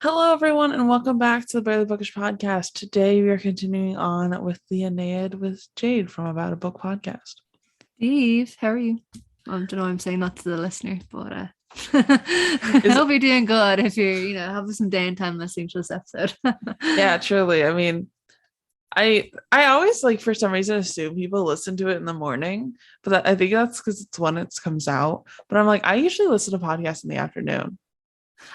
Hello, everyone, and welcome back to the Barely Bookish podcast. Today, we are continuing on with the Aeneid with Jade from About a Book podcast. Eve, how are you? I don't know. I'm saying that to the listener, but I hope you're doing good. If you're, having some downtime listening to this episode. Yeah, truly. I mean, I always like for some reason assume people listen to it in the morning, but I think that's because it's when it comes out. But I'm like, I usually listen to podcasts in the afternoon.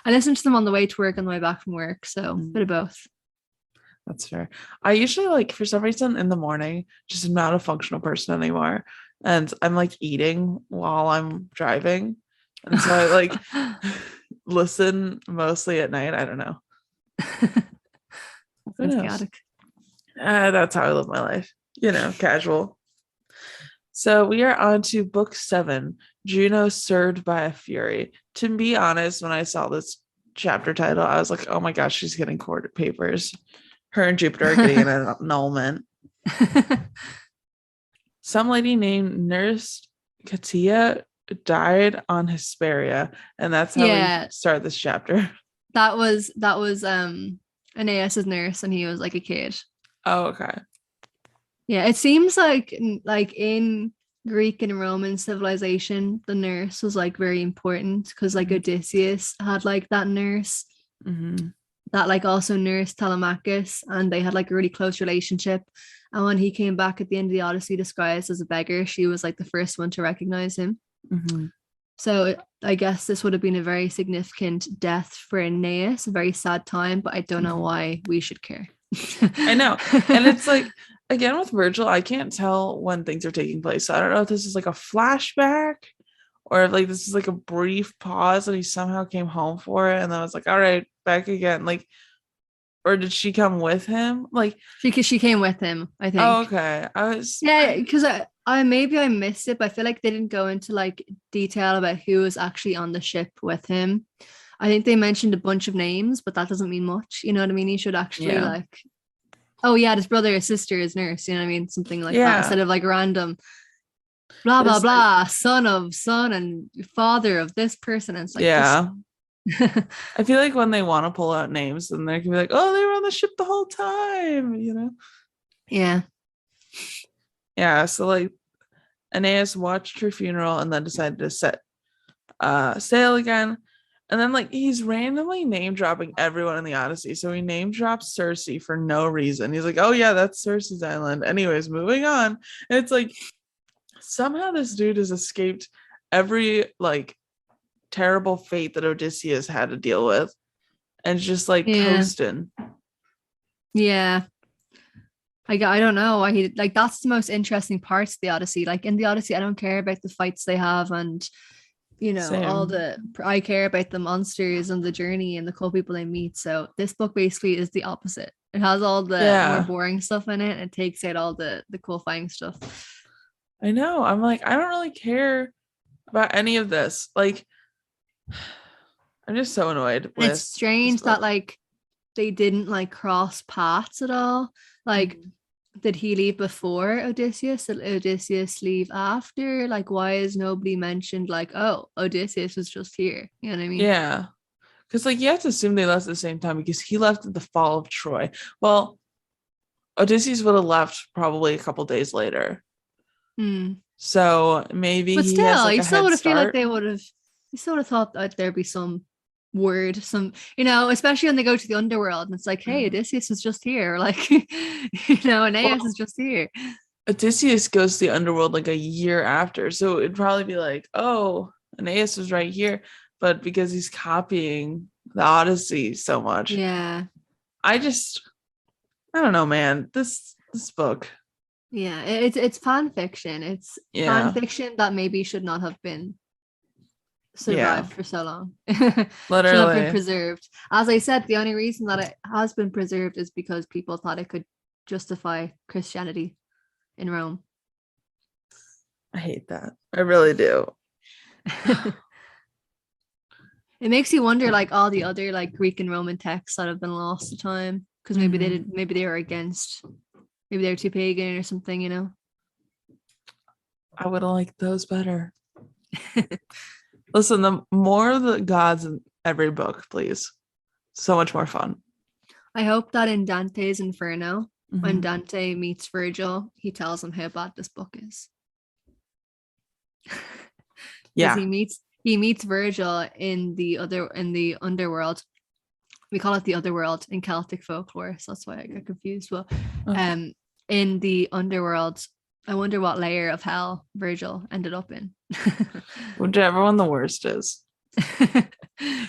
I listen to them on the way to work, on the way back from work, so a bit of both. That's fair. I usually like for some reason in the morning, just am not a functional person anymore, and I'm like eating while I'm driving, and so I like listen mostly at night. I don't know. Who Sounds knows? chaotic. That's how I live my life. Casual. So we are on to book 7, Juno Served by a Fury. To be honest, when I saw this chapter title, I was like, oh my gosh, she's getting court papers. Her and Jupiter are getting an annulment. Some lady named Nurse Katia died on Hesperia, and that's how we start this chapter. That was Aeneas's nurse, and he was like a kid. Oh, okay. Yeah, it seems like in Greek and Roman civilization, the nurse was like very important because like Odysseus had like that nurse that like also nursed Telemachus, and they had like a really close relationship. And when he came back at the end of the Odyssey disguised as a beggar, she was like the first one to recognize him. So I guess this would have been a very significant death for Aeneas, a very sad time, but I don't know why we should care. I know. And it's like, again, with Virgil, I can't tell when things are taking place. So I don't know if this is like a flashback or if like this is like a brief pause and he somehow came home for it. And then I was like, all right, back again. Like, or did she come with him? Like, she came with him, I think. Oh, okay. Because I maybe I missed it, but I feel like they didn't go into like detail about who was actually on the ship with him. I think they mentioned a bunch of names, but that doesn't mean much. You know what I mean? He should actually like, oh yeah, his brother, his sister, his nurse. You know what I mean? Something like that instead of like random blah blah blah, son and father of this person. And it's like, I feel like when they want to pull out names, then they can be like, oh, they were on the ship the whole time, Yeah. Yeah. So like Aeneas watched her funeral and then decided to set sail again. And then like he's randomly name dropping everyone in the Odyssey. So he name drops Circe for no reason. He's like, oh yeah, that's Circe's island. Anyways, moving on. And it's like somehow this dude has escaped every like terrible fate that Odysseus had to deal with and just like coasting. Yeah. I don't know why he like that's the most interesting parts of the Odyssey. Like in the Odyssey, I don't care about the fights they have and I care about the monsters and the journey and the cool people they meet. So this book basically is the opposite. It has all the more boring stuff in it and it takes out all the cool fighting stuff. I know. I'm like, I don't really care about any of this. Like, I'm just so annoyed with it's strange that like they didn't like cross paths at all. Like did he leave before Odysseus? Did Odysseus leave after? Like, why is nobody mentioned like, oh, Odysseus was just here? You know what I mean? Yeah. Because like you have to assume they left at the same time because he left at the fall of Troy. Well, Odysseus would have left probably a couple days later. So maybe but still, you still would have feel like they would have you sort of thought that there'd be some word, especially when they go to the underworld and it's like, hey, Odysseus is just here, like Aeneas is just here. Odysseus goes to the underworld like a year after, so it'd probably be like, oh, Aeneas was right here, but because he's copying the Odyssey so much, I don't know, man, this book, it's fan fiction. It's fan fiction that maybe should not have been survived for so long. Literally should have been preserved. As I said, the only reason that it has been preserved is because people thought it could justify Christianity in Rome. I hate that. I really do. It makes you wonder like all the other like Greek and Roman texts that have been lost to time because maybe they were against, maybe they were too pagan or something. I would have liked those better. Listen, the more the gods in every book, please. So much more fun. I hope that in Dante's Inferno, when Mhm. Dante meets Virgil, he tells him how bad this book is. Because Yeah. he meets Virgil in the underworld. We call it the underworld in Celtic folklore, so that's why I get confused. Well, Okay. in the underworld, I wonder what layer of hell Virgil ended up in. Whichever one the worst is.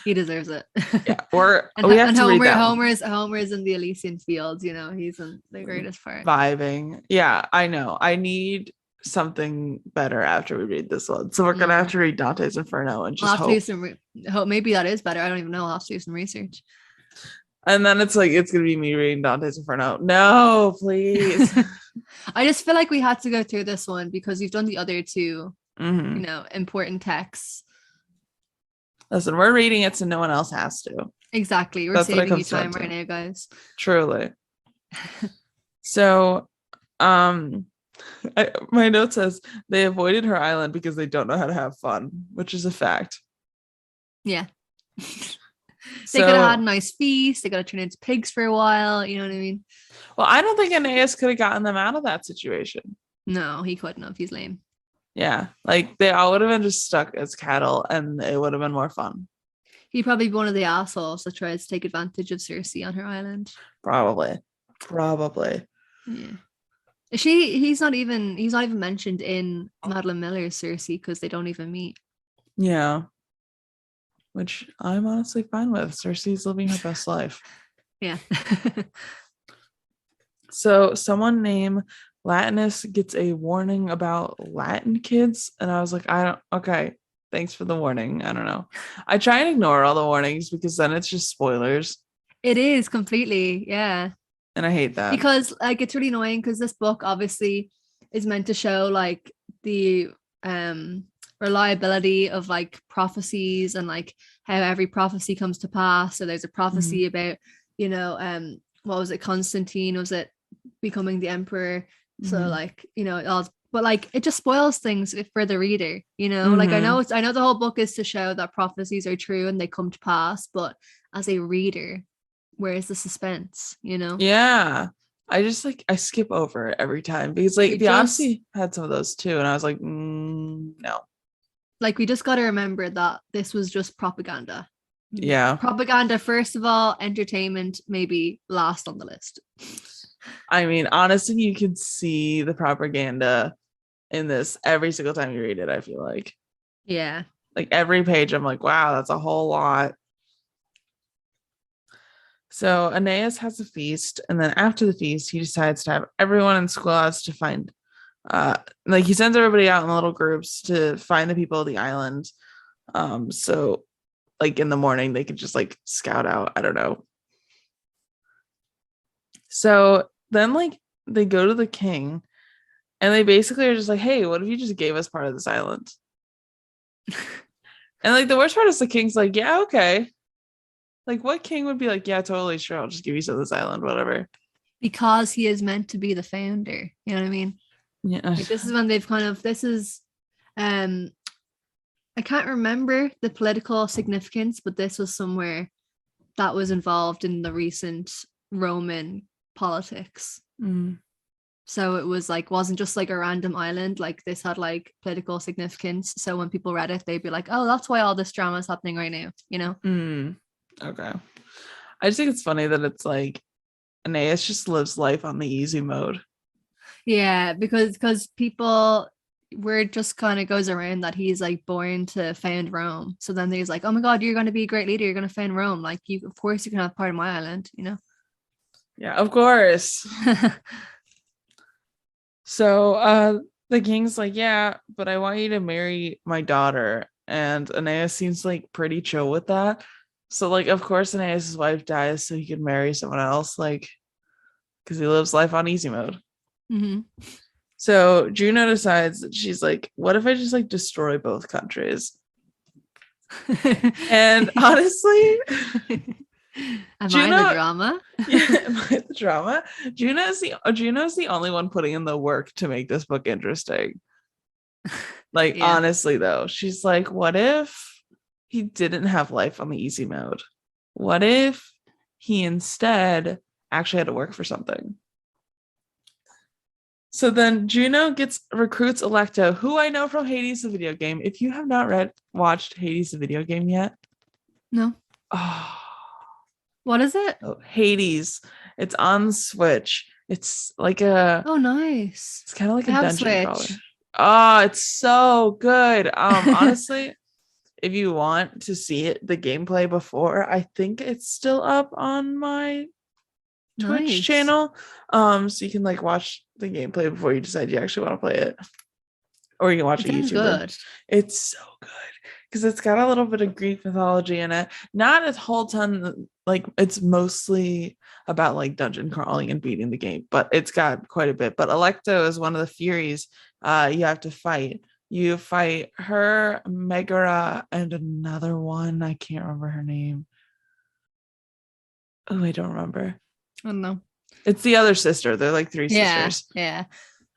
He deserves it. Yeah. and We have and to read that one. Homer's in the Elysian fields, he's in the greatest part. Vibing. Yeah, I know. I need something better after we read this one. So we're gonna have to read Dante's Inferno and I'll just have to do hope. some hope maybe that is better. I don't even know. I'll have to do some research. And then it's like it's gonna be me reading Dante's Inferno. No, please. I just feel like we had to go through this one because we've done the other two, Mhm. important texts. Listen, we're reading it so no one else has to. Exactly. We're That's what it saving you comes down time right to. now, guys. Truly. So, my note says they avoided her island because they don't know how to have fun, which is a fact. Yeah. They could have had a So, nice feast. They got to turn into pigs for a while. You know what I mean? well, I don't think Aeneas could have gotten them out of that situation. No, he couldn't have. He's lame. Yeah, like they all would have been just stuck as cattle, and it would have been more fun. He'd probably be one of the assholes that tries to take advantage of Circe on her island. Probably. Yeah. He's not even mentioned in Madeline Miller's Circe because they don't even meet. Yeah, which I'm honestly fine with. Cersei's living her best life. Yeah. So someone named Latinus gets a warning about Latin kids, and I was like, okay, thanks for the warning. I don't know. I try and ignore all the warnings because then it's just spoilers, It is completely, yeah. and I hate that. Because like it's really annoying because this book obviously is meant to show like the reliability of like prophecies and like how every prophecy comes to pass. So there's a prophecy about, what was it, Constantine, was it becoming the emperor? So like, but like it just spoils things for the reader, like I know the whole book is to show that prophecies are true and they come to pass, but as a reader, where's the suspense, Yeah. I skip over it every time because like we the just Odyssey had some of those too, and I was like, no. like we just got to remember that this was just propaganda. Yeah. Propaganda first of all, entertainment maybe last on the list. I mean, honestly, you can see the propaganda in this every single time you read it, I feel like. Yeah. Like every page, I'm like, wow, that's a whole lot. So Aeneas has a feast, and then after the feast, he decides to have everyone in squads to find like he sends everybody out in little groups to find the people of the island. So like in the morning they could just like scout out. I don't know. So then like they go to the king and they basically are just like, hey, what if you just gave us part of this island? And like the worst part is the king's like, yeah, okay. Like what king would be like, yeah, totally sure, I'll just give you some of this island, whatever. Because he is meant to be the founder. You know what I mean? Yeah. Like this is when they've I can't remember the political significance, but this was somewhere that was involved in the recent Roman politics. So it was like wasn't just like a random island, like this had like political significance. So when people read it, they'd be like, oh, that's why all this drama is happening right now, Okay. I just think it's funny that it's like Aeneas just lives life on the easy mode. Yeah, because people word just kind of goes around that he's like born to found Rome. So then he's like, oh my god, you're going to be a great leader, you're going to found Rome, like you, of course you can have part of my island. Yeah, of course. So the king's like, yeah, but I want you to marry my daughter. And Aeneas seems like pretty chill with that. So like of course Aeneas' wife dies so he can marry someone else, like because he lives life on easy mode. So Juno decides that she's like, what if I just like destroy both countries? And honestly, Am Juno, I the drama? yeah, the drama. Juno's the only one putting in the work to make this book interesting. Like Yeah. honestly though, she's like, what if he didn't have life on the easy mode? What if he instead actually had to work for something. So then Juno recruits Alecto, who I know from Hades the video game. If you have not watched Hades the video game yet, No. oh, What is it? Hades. It's on Switch. It's like a nice. It's kind of like I a have dungeon crawler. Switch. Oh, it's so good. Honestly, if you want to see the gameplay before, I think it's still up on my Twitch channel. So you can like watch the gameplay before you decide you actually want to play it. Or you can watch a YouTuber. Good. It's so good because it's got a little bit of Greek mythology in it. Not a whole ton, like it's mostly about like dungeon crawling and beating the game, but it's got quite a bit. But Alecto is one of the Furies you have to fight. You fight her, Megara, and another one. I can't remember her name. Oh, I don't remember. Oh no. It's the other sister. They're like three sisters. Yeah.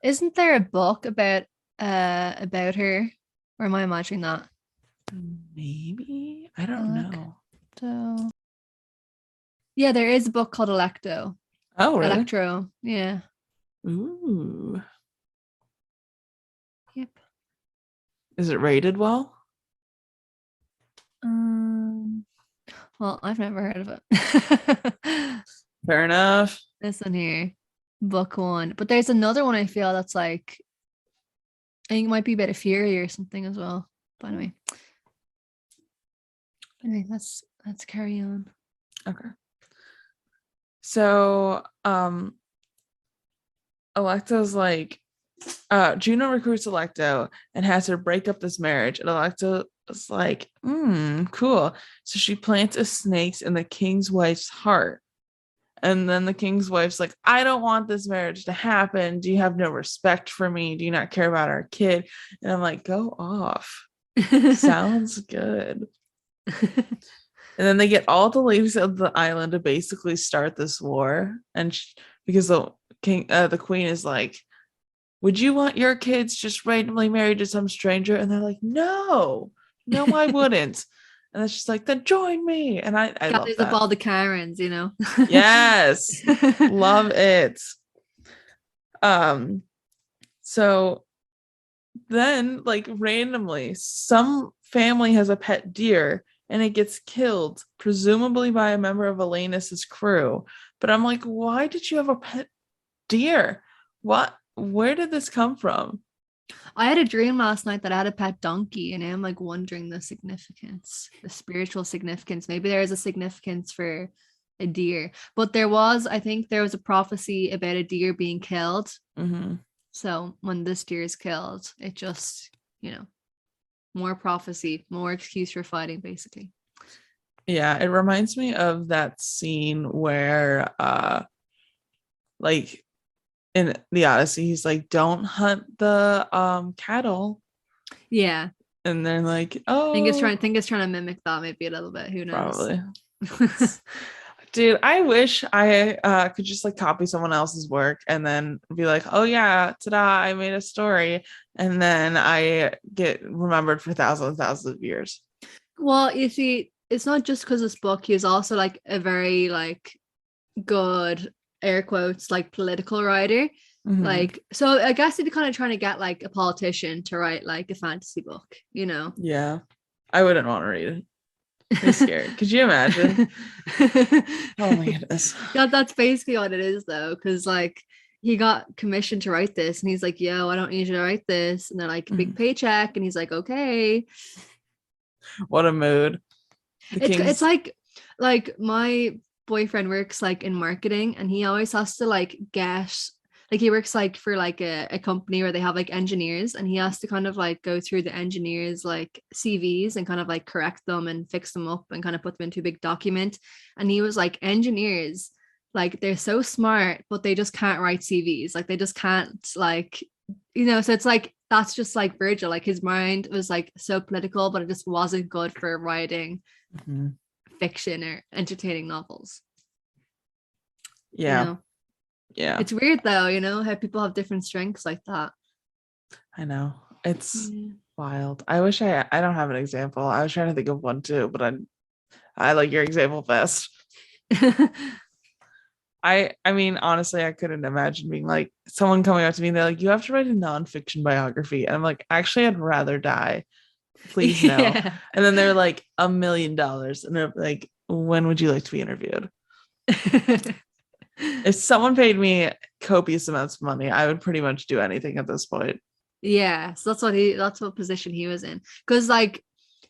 Isn't there a book about her? Or am I imagining that? Maybe. I don't know. So yeah, there is a book called Alecto. Oh, really? Electro. Yeah. Ooh. Yep. Is it rated well? Well, I've never heard of it. Fair enough. This one here, book 1. But there's another one I feel that's like, I think it might be about a Fury or something as well. But anyway, let's carry on. Okay. So, Alecto's like, Juno recruits Alecto and has her break up this marriage, and Alecto is like, cool. So she plants a snake in the king's wife's heart. And then the king's wife's like, I don't want this marriage to happen. Do you have no respect for me? Do you not care about our kid? And I'm like, go off. Sounds good. And then they get all the ladies of the island to basically start this war. And because the queen is like, would you want your kids just randomly married to some stranger? And they're like, no, I wouldn't. And it's just like, then join me. And I love that. All the Karens, you know. Yes. Love it. So then like randomly some family has a pet deer and it gets killed, presumably by a member of Aeneas's crew. But I'm like, why did you have a pet deer? Where did this come from? I had a dream last night that I had a pet donkey, and I'm like wondering the significance, the spiritual significance. Maybe there is a significance for a deer, but I think there was a prophecy about a deer being killed. Mm-hmm. So when this deer is killed, it just, more prophecy, more excuse for fighting, basically. Yeah, it reminds me of that scene where like in the Odyssey, he's like, don't hunt the cattle. Yeah. And they're like, oh, I think it's trying to mimic that maybe a little bit. Who knows? Probably. Dude, I wish I could just like copy someone else's work and then be like, oh yeah, ta-da, I made a story. And then I get remembered for thousands and thousands of years. Well, you see, it's not just because this book, he is also like a very like good air quotes like political writer. Mm-hmm. Like, so I guess he's kind of trying to get like a politician to write like a fantasy book, Yeah, I wouldn't want to read it. I'm scared. Could you imagine? Oh my goodness. Yeah, that's basically what it is though, because like he got commissioned to write this and he's like, yo, I don't need you to write this, and they're like, big paycheck, and he's like, okay. What a mood. It's like my boyfriend works like in marketing, and he always has to like get like, he works like for like a company where they have like engineers, and he has to kind of like go through the engineers like CVs and kind of like correct them and fix them up and kind of put them into a big document. And he was like, engineers, like they're so smart, but they just can't write CVs. Like they just can't like, so it's like, that's just like Virgil, like his mind was like so political, but it just wasn't good for writing fiction or entertaining novels. Yeah. Yeah. It's weird though, how people have different strengths like that. I know. It's wild. I wish I don't have an example. I was trying to think of one too, but I like your example best. I mean, honestly, I couldn't imagine being like someone coming up to me and they're like, you have to write a nonfiction biography. And I'm like, actually, I'd rather die. Please no. Yeah. And then they're like $1 million. And they're like, when would you like to be interviewed? If someone paid me copious amounts of money, I would pretty much do anything at this point. Yeah, so that's what position he was in. Because like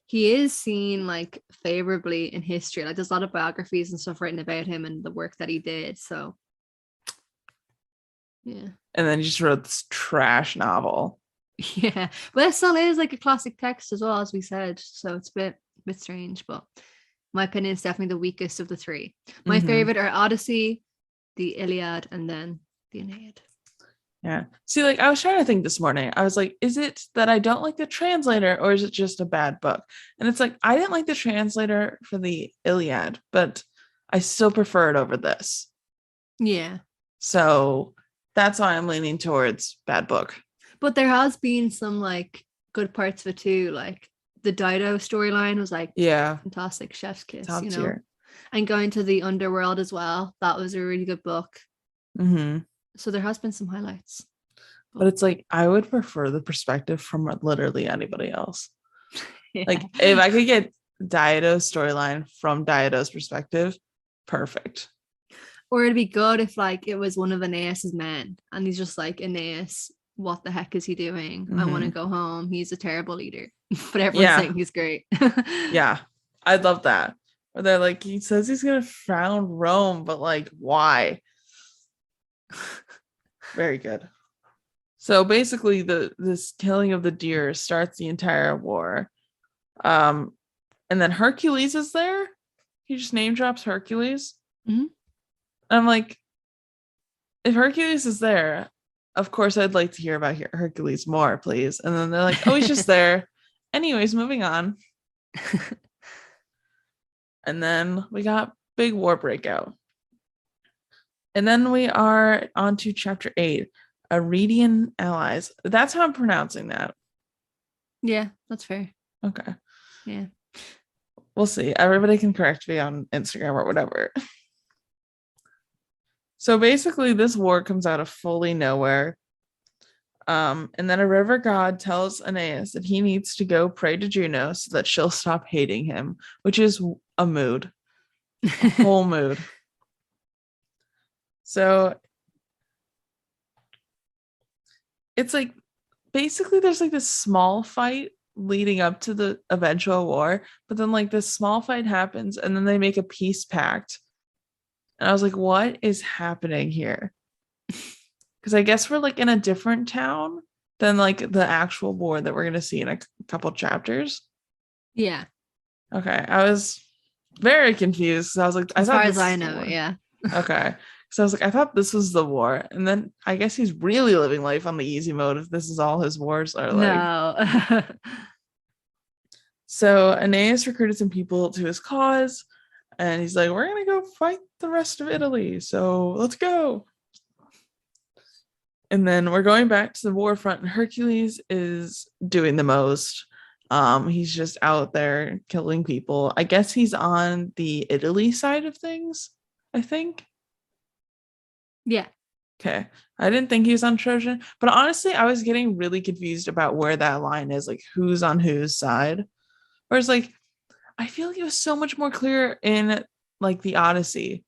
he is seen like favorably in history. Like there's a lot of biographies and stuff written about him and the work that he did. So yeah. And then he just wrote this trash novel. Yeah. But it still is like a classic text as well, as we said. So it's a bit strange, but my opinion is definitely the weakest of the three. My favorite are Odyssey, the Iliad, and then the Aeneid. Yeah. See, like I was trying to think this morning. I was like, is it that I don't like the translator or is it just a bad book? And it's like, I didn't like the translator for the Iliad, but I still prefer it over this. Yeah. So that's why I'm leaning towards bad book. But there has been some like good parts of it too. Like the Dido storyline was like fantastic, chef's kiss, top you know. tier. And going to the underworld as well. That was a really good book. So there has been some highlights. But it's like I would prefer the perspective from literally anybody else. Yeah. Like if I could get Dido's storyline from Dido's perspective, perfect. Or it'd be good if like it was one of Aeneas's men and he's just like, Aeneas, what the heck is he doing? I want to go home. He's a terrible leader. But everyone's saying he's great. Yeah, I'd love that. Or they're like, he says he's gonna found Rome, but like, why? Very good. So basically this killing of the deer starts the entire war. And then Hercules is there. He just name drops Hercules. And I'm like, if Hercules is there, of course I'd like to hear about Hercules more, please. And then they're like, oh, he's just there. Anyways, moving on. And then we got big war breakout. And then we are on to chapter 8, Aeneid allies. That's how I'm pronouncing that. Yeah, that's fair. Okay. Yeah. We'll see. Everybody can correct me on Instagram or whatever. So basically, this war comes out of fully nowhere. And then a river god tells Aeneas that he needs to go pray to Juno so that she'll stop hating him, which is a mood. A whole mood. So it's like basically there's like this small fight leading up to the eventual war, but then like this small fight happens and then they make a peace pact. And I was like, what is happening here? Because I guess we're like in a different town than like the actual war that we're going to see in a couple chapters. Yeah. Okay. I was very confused. I was like, as far as I know, yeah. Okay. So I was like, I thought this was the war. And then I guess he's really living life on the easy mode if this is all his wars are like. No. So Aeneas recruited some people to his cause. And he's like, we're going to go fight the rest of Italy. So let's go. And then we're going back to the war front. And Hercules is doing the most. He's just out there killing people. I guess he's on the Italy side of things, I think. Yeah. Okay. I didn't think he was on Trojan, but honestly, I was getting really confused about where that line is, like who's on whose side. Whereas like, I feel like it was so much more clear in like the Odyssey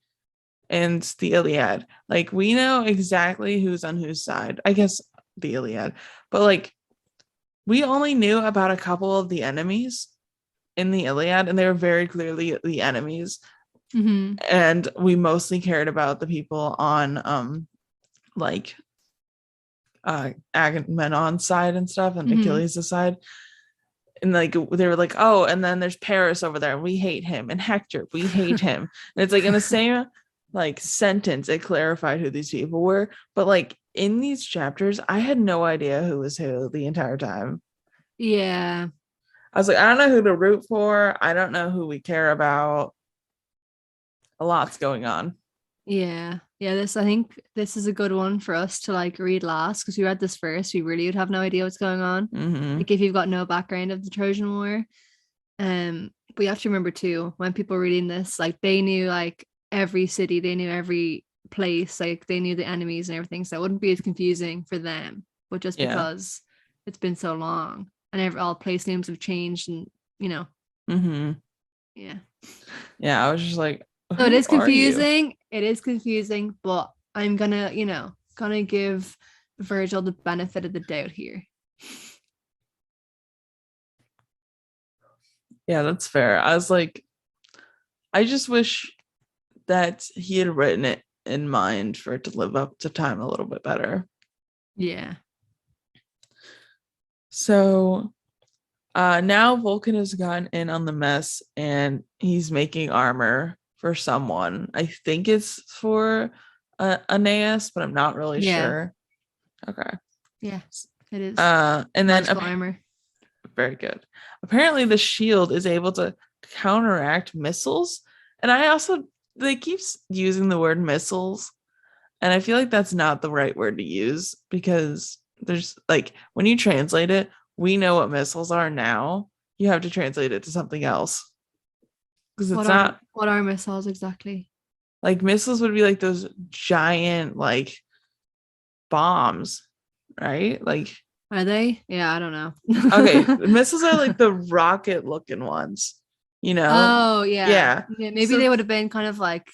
and the Iliad. Like we know exactly who's on whose side. I guess the Iliad, but like we only knew about a couple of the enemies in the Iliad, and they were very clearly the enemies. And we mostly cared about the people on like Agamemnon's side and stuff, and Achilles' side. And like they were like, oh, and then there's Paris over there, we hate him, and Hector, we hate him. And it's like in the same like sentence it clarified who these people were, but like in these chapters I had no idea who was who the entire time. Yeah, I was like, I don't know who to root for, I don't know who we care about. A lot's going on. Yeah, I think this is a good one for us to like read last, because we read this first, we really would have no idea what's going on. Like if you've got no background of the Trojan War. But you have to remember too, when people reading this, like they knew like every city, they knew every place, like they knew the enemies and everything, so it wouldn't be as confusing for them. But just Yeah. because it's been so long and all place names have changed, and Mm-hmm. yeah. Yeah, I was just like, So it who is are you? confusing. It is confusing, but I'm gonna give Virgil the benefit of the doubt here. Yeah, that's fair. I was like, I just wish that he had written it in mind for it to live up to time a little bit better. Yeah. So now Vulcan has gotten in on the mess and he's making armor for someone. I think it's for Aeneas, but I'm not really Yeah. sure. Okay. Yeah. It is And then magical armor. very good. Apparently, the shield is able to counteract missiles, and I also they keep using the word missiles, and I feel like that's not the right word to use because there's like when you translate it, we know what missiles are now. You have to translate it to something else because it's not What are missiles exactly? like missiles would be like those giant like bombs, right? Like Are they? Yeah, I don't know. okay, missiles are like the rocket looking ones, you know? Oh yeah. Yeah. Yeah, maybe So they would have been kind of like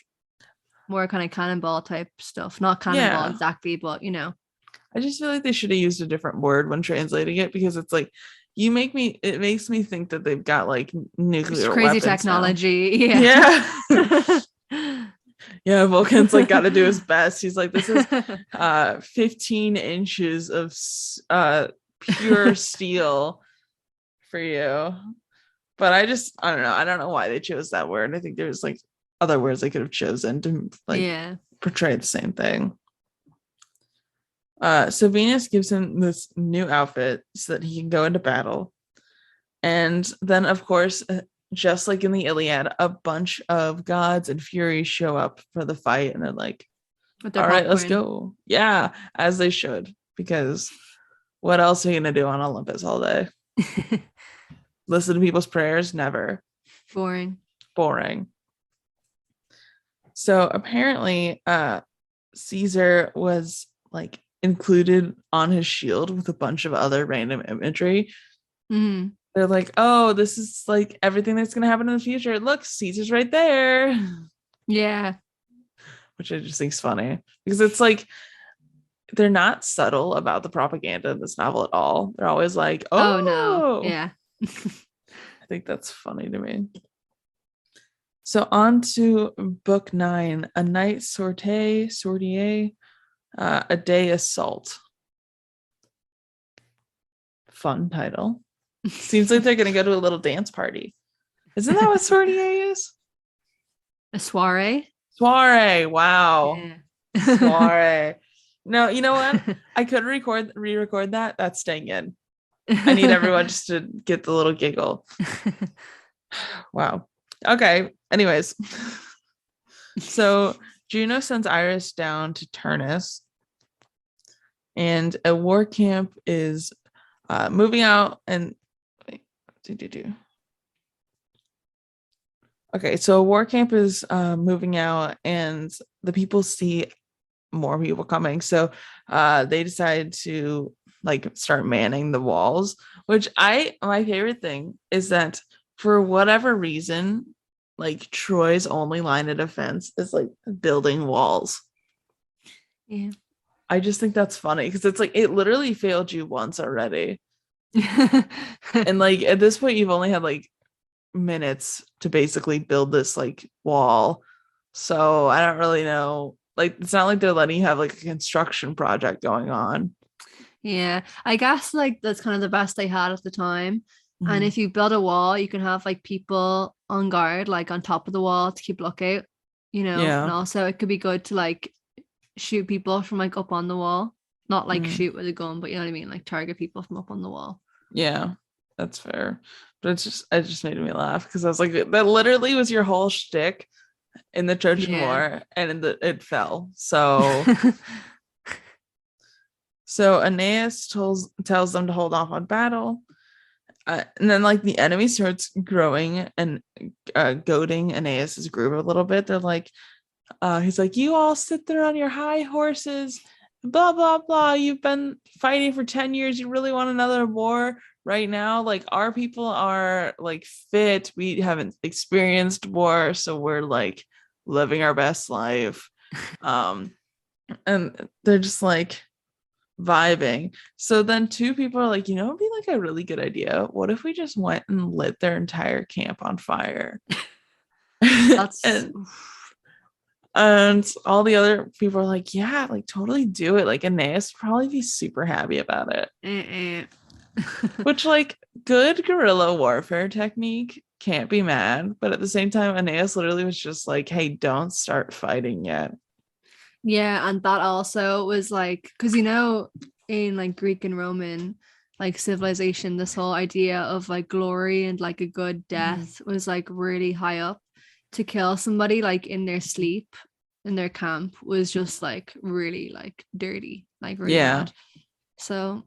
more kind of cannonball type stuff. Not cannonball yeah, exactly, but I just feel like they should have used a different word when translating it because it's like it makes me think that they've got like it's nuclear crazy weapons now. technology. Yeah. Yeah. Yeah, Vulcan's like got to do his best. He's like, this is 15 inches of pure steel for you. But I don't know. I don't know why they chose that word. I think there's like other words they could have chosen to like Yeah. portray the same thing. So Venus gives him this new outfit so that he can go into battle. And then, of course, just like in the Iliad, a bunch of gods and furies show up for the fight, and they're like, With their all right, let's popcorn. go. Yeah, as they should, because what else are you going to do on Olympus all day? Listen to people's prayers? Never. Boring. Boring. So apparently, Caesar was like included on his shield with a bunch of other random imagery. Mm-hmm. They're like, oh, this is like everything that's going to happen in the future. Look, Caesar's right there, Yeah. which I just think is funny because it's like they're not subtle about the propaganda in this novel at all. They're always like, Oh no. oh, Yeah. I think that's funny to me. So on to book 9, a night sortie, a day assault. Fun title. Seems like they're gonna go to a little dance party. Isn't that what sortie is? A soiree. Soiree. Wow. Yeah. Soiree. No, you know what? I could re-record that. That's staying in. I need everyone just to get the little giggle. Wow. Okay. Anyways. So Juno sends Iris down to Turnus, and a war camp is moving out. And wait, okay, so a war camp is moving out, and the people see more people coming, so they decide to like start manning the walls. Which my favorite thing is that for whatever reason, like Troy's only line of defense is like building walls. Yeah. I just think that's funny because it's like it literally failed you once already. And like at this point, you've only had like minutes to basically build this like wall. So I don't really know. Like it's not like they're letting you have like a construction project going on. Yeah, I guess like that's kind of the best they had at the time. And Mhm. if you build a wall, you can have like people on guard, like on top of the wall to keep lookout, and Yeah. also it could be good to like shoot people from like up on the wall. Not like Mhm. shoot with a gun, but you know what I mean? Like target people from up on the wall. Yeah. That's fair. But it just made me laugh because I was like, that literally was your whole shtick in the Trojan Yeah. War, and it fell. So Aeneas tells them to hold off on battle. And then like the enemy starts growing and goading Aeneas's group a little bit. They're like, He's like, you all sit there on your high horses, blah blah blah. You've been fighting for 10 years. You really want another war right now? Like, our people are like fit. We haven't experienced war, so we're like living our best life. And they're just like vibing. So then two people are like, it'd be like a really good idea. What if we just went and lit their entire camp on fire? That's and and all the other people are like, yeah, like totally do it. Like Aeneas would probably be super happy about it. Which, like, good guerrilla warfare technique, can't be mad. But at the same time, Aeneas literally was just like, hey, don't start fighting yet. Yeah, and that also was like, because in like Greek and Roman like civilization, this whole idea of like glory and like a good death was like really high up. To kill somebody like in their sleep in their camp was just like really like dirty, like really Yeah. bad. So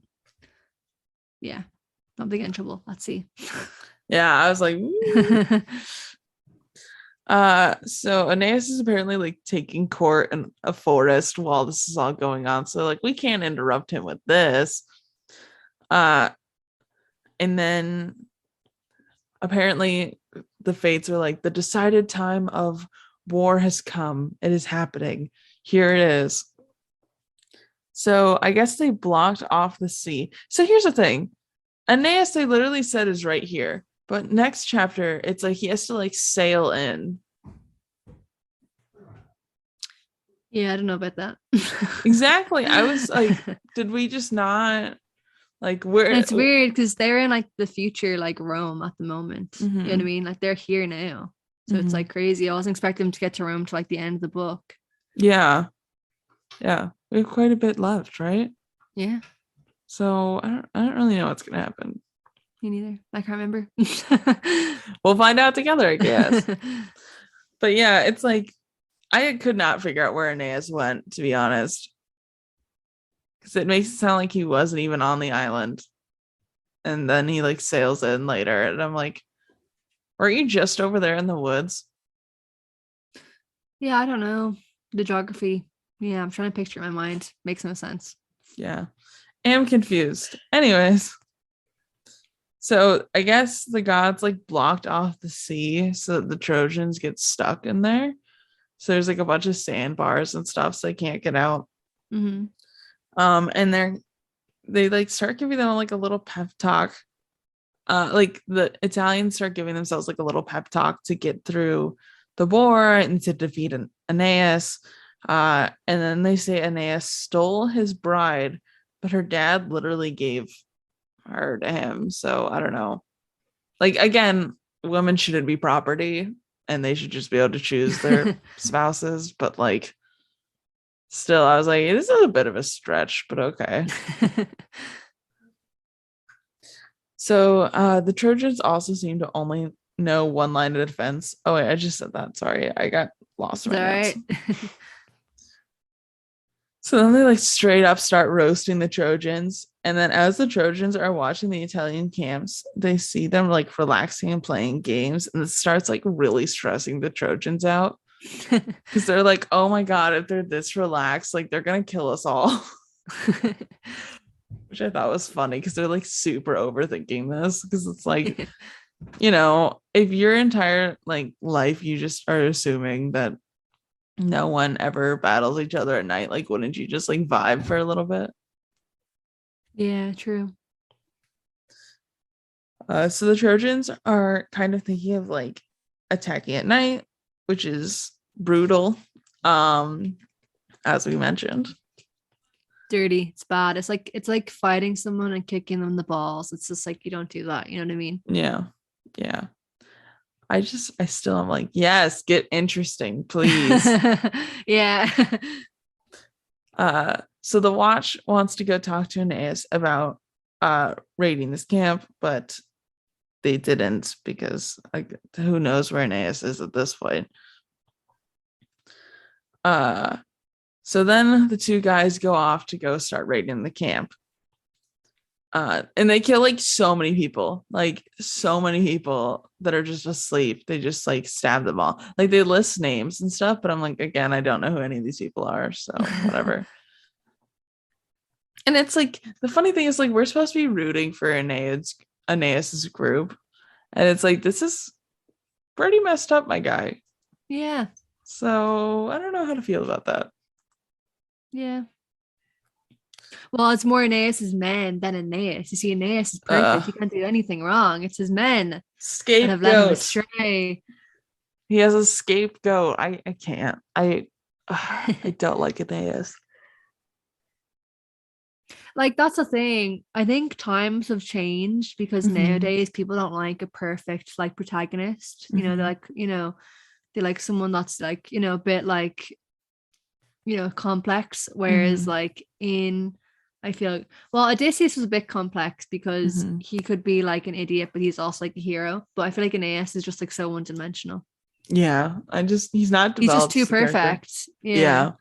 yeah, don't get in trouble. Let's see. Yeah, I was like, so Aeneas is apparently like taking court in a forest while this is all going on. So like we can't interrupt him with this. And then apparently the fates are like, the decided time of war has come. It is happening. Here it is. So I guess they blocked off the sea. So here's the thing. Aeneas, they literally said, is right here. But next chapter, it's like he has to like sail in. Yeah, I don't know about that. Exactly. I was like, did we just not like where? It's weird because they're in like the future, like Rome at the moment. You know what I mean? Like they're here now. So it's like crazy. I wasn't expecting them to get to Rome to like the end of the book. Yeah. Yeah. We have quite a bit left, right? Yeah. So I don't really know what's gonna happen. Me neither. I can't remember. We'll find out together, I guess. But yeah, it's like I could not figure out where Aeneas went, to be honest. Because it makes it sound like he wasn't even on the island. And then he like sails in later. And I'm like, were you just over there in the woods? Yeah, I don't know. The geography. Yeah, I'm trying to picture it in my mind. Makes no sense. Yeah. Am confused. Anyways. So I guess the gods like blocked off the sea so that the Trojans get stuck in there. So there's like a bunch of sandbars and stuff, so they can't get out. Mm-hmm. And they like start giving them like a little pep talk. Like the Italians start giving themselves like a little pep talk to get through the war and to defeat an Aeneas. And then they say Aeneas stole his bride, but her dad literally gave her to him. So I don't know. Like again, women shouldn't be property and they should just be able to choose their spouses. But like still, I was like, this is a bit of a stretch, but okay. So the Trojans also seem to only know one line of defense. Oh wait, I just said that. Sorry, I got lost in my notes. Right. So then they like straight up start roasting the Trojans. And then as the Trojans are watching the Italian camps, they see them like relaxing and playing games. And it starts like really stressing the Trojans out. Because they're like, oh my God, if they're this relaxed, like they're going to kill us all. Which I thought was funny because they're like super overthinking this. Because it's like, if your entire like life you just are assuming that no one ever battles each other at night, like wouldn't you just like vibe for a little bit? Yeah, true. So the Trojans are kind of thinking of like attacking at night, which is brutal, as we mentioned. Dirty. It's bad. It's like fighting someone and kicking them in the balls. It's just like you don't do that. You know what I mean? Yeah. I still am like, yes, get interesting, please. Yeah. So the Watch wants to go talk to Aeneas about raiding this camp, but they didn't because like who knows where Aeneas is at this point. So then the two guys go off to go start raiding the camp. And they kill like so many people, that are just asleep. They just like stab them all. Like they list names and stuff, but I'm like, again, I don't know who any of these people are, so whatever. And it's like the funny thing is like we're supposed to be rooting for Aeneas's group, and it's like this is pretty messed up, my guy. Yeah. So I don't know how to feel about that. Yeah. Well, it's more Aeneas's men than Aeneas. You see, Aeneas is perfect. He can't do anything wrong. It's his men that have led him Scapegoat. astray. He has a scapegoat. I can't. I don't like Aeneas. Like that's the thing. I think times have changed because nowadays people don't like a perfect like protagonist. You know, they like someone that's like, a bit like, complex. Whereas like I feel well, Odysseus was a bit complex because he could be like an idiot, but he's also like a hero. But I feel like Aeneas is just like so one-dimensional. Yeah, he's not developed. He's just too perfect. Yeah.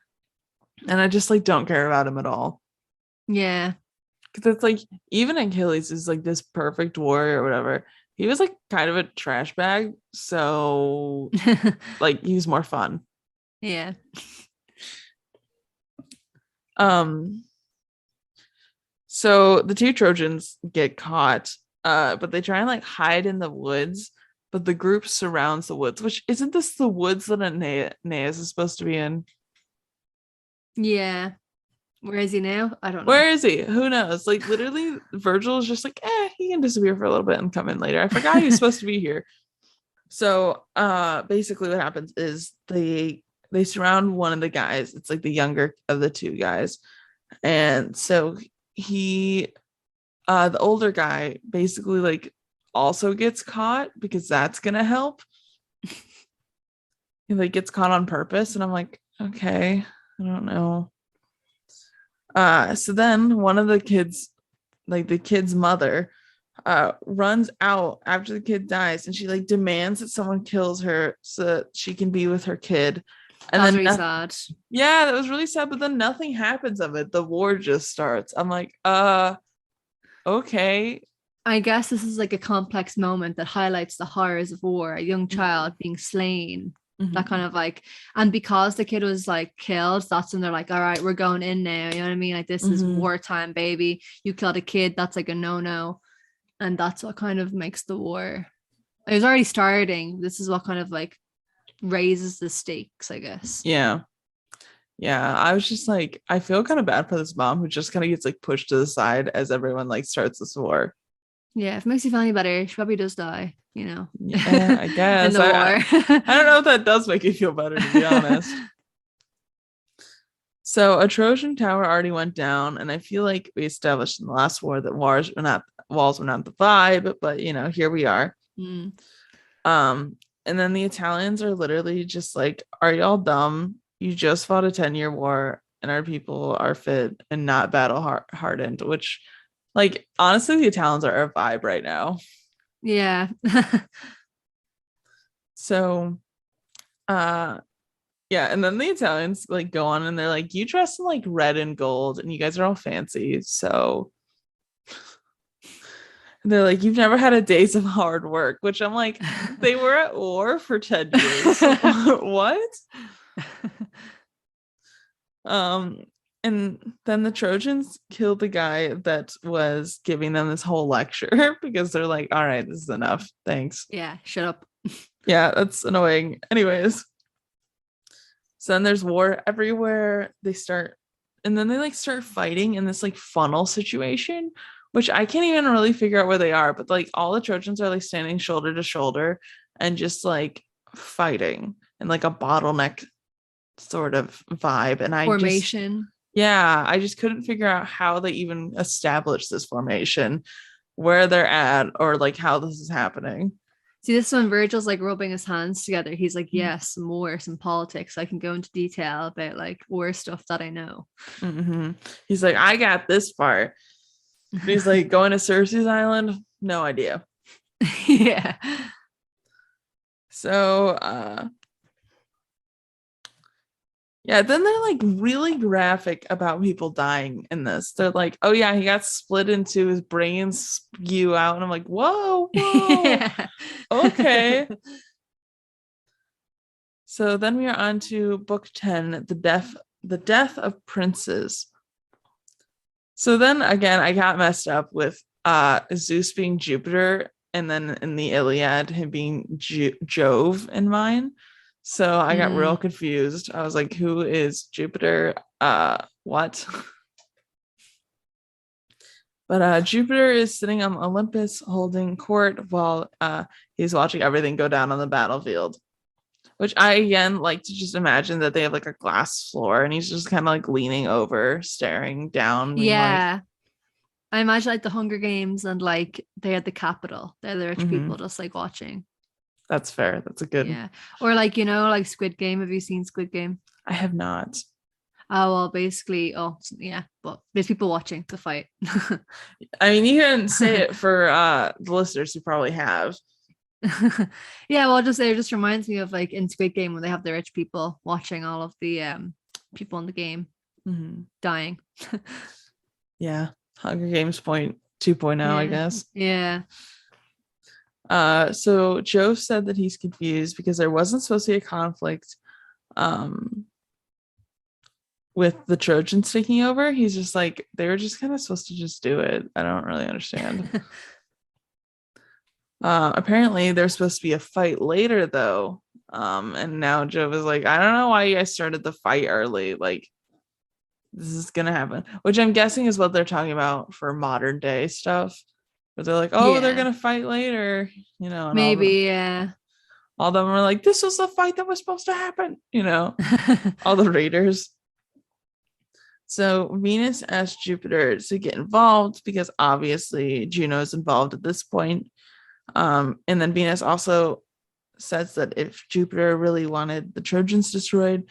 And I just like don't care about him at all. Yeah. Because it's like even Achilles is like this perfect warrior or whatever. He was like kind of a trash bag. So like he's more fun. Yeah. So the two Trojans get caught, but they try and like hide in the woods, but the group surrounds the woods, which isn't this the woods that Aeneas is supposed to be in? Yeah. Where is he now? I don't know. Where is he? Who knows? Like literally Virgil is just like, he can disappear for a little bit and come in later. I forgot he was supposed to be here. So basically what happens is they surround one of the guys. It's like the younger of the two guys. And so he the older guy basically like also gets caught because that's gonna help. He like gets caught on purpose, and I'm like, okay, I don't know. So then one of the kids, like the kid's mother, runs out after the kid dies, and she like demands that someone kills her so that she can be with her kid. And That's then really sad. Yeah, that was really sad, but then nothing happens of it. The war just starts. I'm like, okay. I guess this is like a complex moment that highlights the horrors of war, a young child being slain. That kind of like, and because the kid was like killed, that's when they're like, all right, we're going in now. You know what I mean? Like, this is wartime, baby. You killed a kid, that's like a no-no. And that's what kind of makes the war. It was already starting. This is what kind of like raises the stakes, I guess. Yeah. I was just like, I feel kind of bad for this mom who just kind of gets like pushed to the side as everyone like starts this war. Yeah, if it makes you feel any better, she probably does die, Yeah, I guess. In the war. I don't know if that does make you feel better, to be honest. So a Trojan tower already went down, and I feel like we established in the last war that walls were not the vibe, but here we are. And then the Italians are literally just like, are y'all dumb? You just fought a 10-year war, and our people are fit and not battle hardened, which, like, honestly, the Italians are our vibe right now. Yeah. So, yeah, and then the Italians like go on and they're like, you dress in like red and gold, and you guys are all fancy, so they're like, you've never had a days of hard work, which I'm like, they were at war for 10 years. What? And then the Trojans killed the guy that was giving them this whole lecture because they're like, all right, this is enough. Thanks. Yeah, shut up. Yeah, that's annoying. Anyways. So then there's war everywhere. And then they like start fighting in this like funnel situation, which I can't even really figure out where they are, but like all the Trojans are like standing shoulder to shoulder and just like fighting in like a bottleneck sort of vibe. And I just couldn't figure out how they even established this formation, where they're at, or like how this is happening. See, this one, Virgil's like rubbing his hands together. He's like, yes, some politics. I can go into detail about like war stuff that I know. He's like, I got this part. He's like, going to Circe's island? No idea. Yeah. So Yeah, then they're like really graphic about people dying in this. They're like, oh yeah, he got split into, his brains spew out. And I'm like, whoa, whoa, Yeah. okay. So then we are on to book 10, the death of princes. So then again, I got messed up with Zeus being Jupiter, and then in the Iliad, him being Jove in mine. So I got real confused. I was like, who is Jupiter? What? But Jupiter is sitting on Olympus holding court while he's watching everything go down on the battlefield. Which I again like to just imagine that they have like a glass floor and he's just kind of like leaning over, staring down, being like, Yeah. I imagine like the Hunger Games and like they're at the Capitol. They're the rich mm-hmm, people just like watching. that's fair. That's a good. Yeah. Or like, like Squid Game. Have you seen Squid Game? I have not. Oh, well, basically, yeah, but there's people watching the fight. I mean, you can say it for the listeners who probably have. Yeah, well, it just reminds me of like in Squid Game when they have the rich people watching all of the people in the game dying. Yeah. Hunger Games point 2.0, I Yeah. guess. Yeah. So Jove said that he's confused because there wasn't supposed to be a conflict with the Trojans taking over. He's just like, they were just kind of supposed to just do it. I don't really understand. Apparently there's supposed to be a fight later though. And now Jove is like, I don't know why you guys started the fight early. Like, this is gonna happen, which I'm guessing is what they're talking about for modern day stuff. But they're like, oh, they're Yeah. gonna fight later, and Maybe, yeah. all of them were like, this was the fight that was supposed to happen, all the raiders. So Venus asked Jupiter to get involved because obviously Juno's involved at this point. And then Venus also says that if Jupiter really wanted the Trojans destroyed,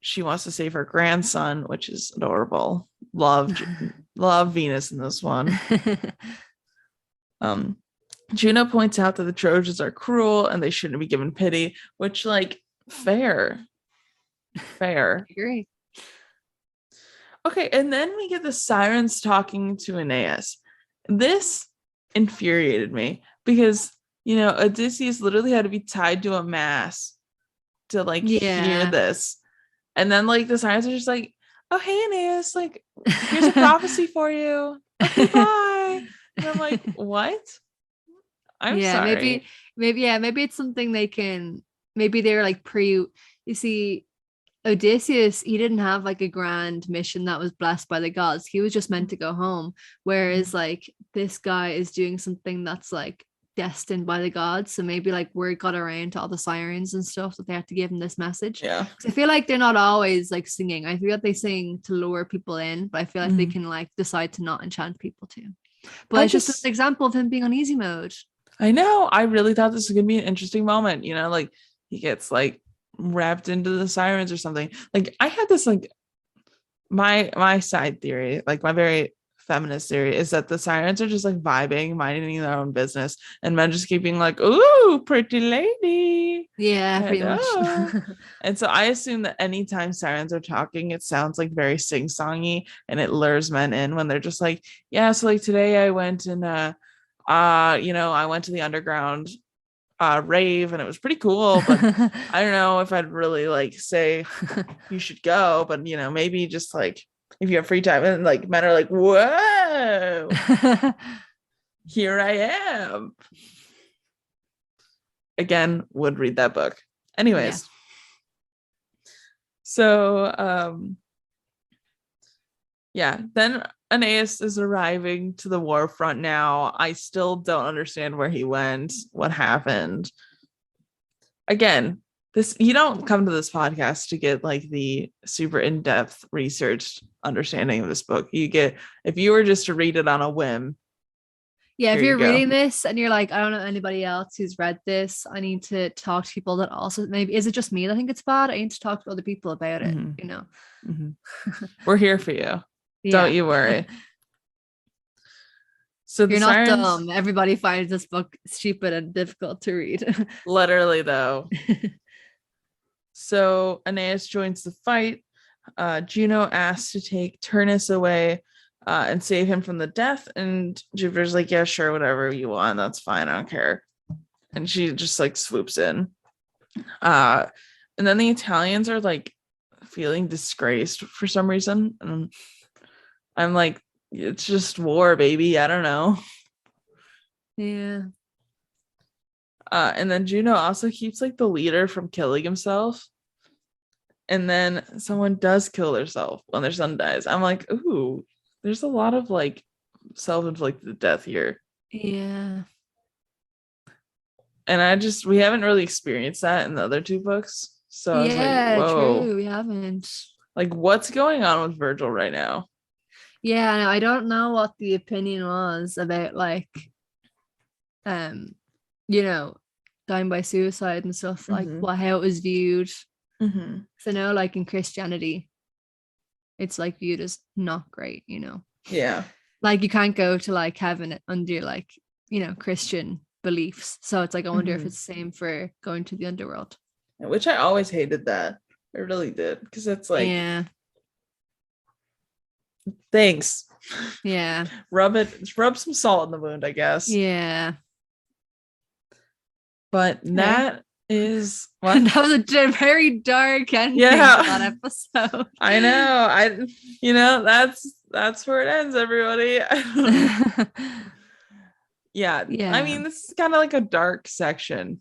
she wants to save her grandson, which is adorable. Love Venus in this one. Juno points out that the Trojans are cruel and they shouldn't be given pity, which, like, fair. I agree. Okay, and then we get the sirens talking to Aeneas. This infuriated me because, Odysseus literally had to be tied to a mast to, like, hear this. And then, like, the sirens are just like, oh, hey, Aeneas, like, here's a prophecy for you. Okay, bye. And I'm like, what? I'm sorry. Maybe it's something they can, maybe they're like you see, Odysseus, he didn't have like a grand mission that was blessed by the gods. He was just meant to go home. Whereas like this guy is doing something that's like destined by the gods. So maybe like word got around to all the sirens and stuff that they have to give him this message. Yeah. I feel like they're not always like singing. I feel like they sing to lure people in, but I feel like they can like decide to not enchant people too. But it's just an example of him being on easy mode. I know. I really thought this was gonna be an interesting moment. Like he gets like wrapped into the sirens or something. Like I had this like my side theory, like my very feminist theory, is that the sirens are just like vibing, minding their own business, and men just keeping like, ooh, pretty lady. Yeah, pretty much. And so I assume that anytime sirens are talking, it sounds like very sing-songy and it lures men in when they're just like, yeah, so like today I went and I went to the underground rave and it was pretty cool, but I don't know if I'd really like say you should go, but maybe just like if you have free time. And like men are like, whoa, here I am. Again, would read that book. Anyways. Yeah. So then Aeneas is arriving to the war front now. I still don't understand where he went, what happened. Again, you don't come to this podcast to get like the super in-depth researched understanding of this book. You get, if you were just to read it on a whim. Yeah, if you're reading this and you're like, I don't know anybody else who's read this, I need to talk to people that also, maybe, is it just me that think it's bad? I need to talk to other people about it, We're here for you. Yeah. Don't you worry. So you're not dumb. Everybody finds this book stupid and difficult to read. Literally, though. So Aeneas joins the fight. Juno asks to take Turnus away and save him from the death. And Jupiter's like, yeah, sure, whatever you want. That's fine. I don't care. And she just like swoops in. And then the Italians are like feeling disgraced for some reason. And I'm like, it's just war, baby. I don't know. Yeah. And then Juno also keeps like the leader from killing himself. And then someone does kill themselves when their son dies. I'm like, ooh, there's a lot of like self-inflicted death here. Yeah. And we haven't really experienced that in the other two books. So I was like, whoa. True. We haven't. Like, what's going on with Virgil right now? Yeah, no, I don't know what the opinion was about like you know, dying by suicide and stuff, like how it was viewed. So now, like in Christianity, it's like viewed as not great, you know. Yeah. Like you can't go to like heaven under like, you know, Christian beliefs. So it's like I wonder if it's the same for going to the underworld. Which I always hated that. I really did. Because it's like, yeah. Thanks. Yeah. Rub some salt in the wound, I guess. Yeah. But that is what? That was a very dark ending to that episode. I know. That's where it ends, everybody. Yeah. I mean, this is kind of like a dark section.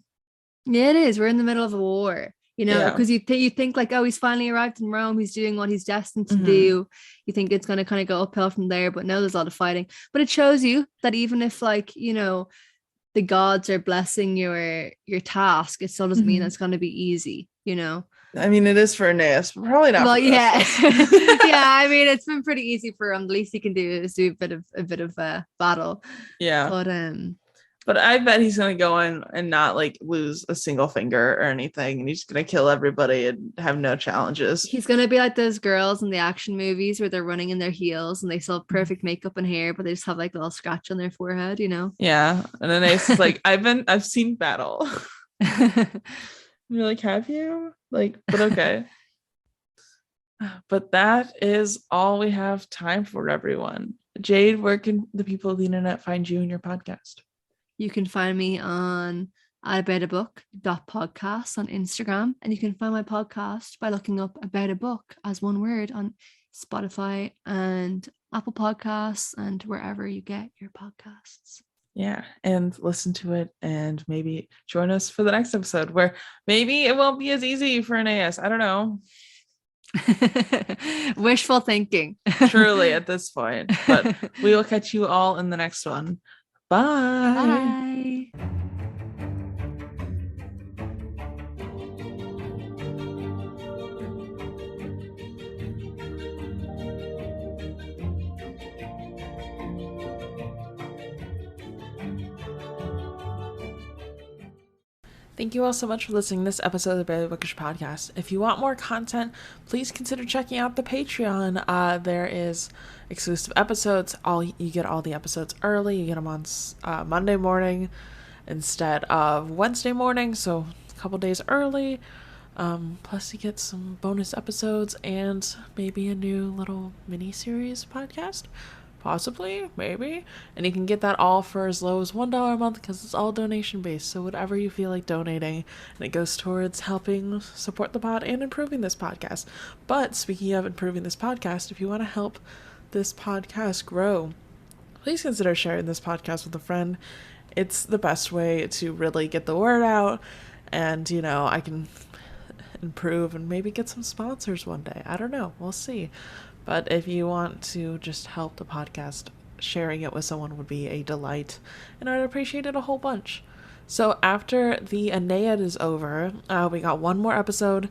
Yeah, it is. We're in the middle of a war, you know, because you think like, oh, he's finally arrived in Rome, he's doing what he's destined to do. You think it's going to kind of go uphill from there, but no, there's a lot of fighting. But it shows you that even if like, you know, the gods are blessing your task, it still doesn't mean it's going to be easy, you know. I mean, it is for Aeneas, but probably not. Well, yeah. Yeah, I mean, it's been pretty easy for him. The least he can do is do a bit of battle. Yeah. But I bet he's gonna go in and not like lose a single finger or anything, and he's gonna kill everybody and have no challenges. He's gonna be like those girls in the action movies where they're running in their heels and they still have perfect makeup and hair, but they just have like a little scratch on their forehead, you know? Yeah. And then it's like, I've seen battle. You're like, have you? Like, but okay. But that is all we have time for, everyone. Jade, where can the people of the internet find you and your podcast? You can find me on aboutabook.podcast on Instagram, and you can find my podcast by looking up About a Book as one word on Spotify and Apple Podcasts and wherever you get your podcasts. Yeah, and listen to it and maybe join us for the next episode where maybe it won't be as easy for Aeneas. I don't know. Wishful thinking. Truly at this point. But we will catch you all in the next one. Bye. Bye. Thank you all so much for listening to this episode of the Barely Bookish podcast. If you want more content, please consider checking out the Patreon. There is exclusive episodes. You get all the episodes early. You get them on Monday morning instead of Wednesday morning, so a couple days early. Plus you get some bonus episodes and maybe a new little mini-series podcast. Possibly, maybe. And you can get that all for as low as $1 a month because it's all donation based. So whatever you feel like donating, and it goes towards helping support the pod and improving this podcast. But speaking of improving this podcast, if you want to help this podcast grow, please consider sharing this podcast with a friend. It's the best way to really get the word out. And, you know, I can improve and maybe get some sponsors one day. I don't know. We'll see. But if you want to just help the podcast, sharing it with someone would be a delight, and I'd appreciate it a whole bunch. So after the Aeneid is over, we got one more episode.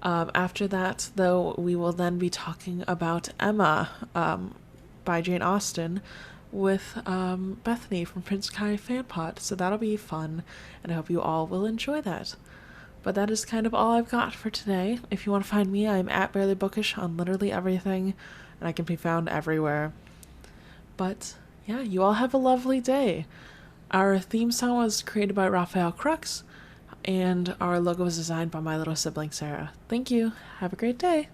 After that, though, we will then be talking about Emma by Jane Austen with Bethany from Prince Kai Fanpot. So that'll be fun, and I hope you all will enjoy that. But that is kind of all I've got for today. If you want to find me, I'm at Barely Bookish on literally everything, and I can be found everywhere. But yeah, you all have a lovely day. Our theme song was created by Raphael Crux. And our logo was designed by my little sibling, Sarah. Thank you. Have a great day.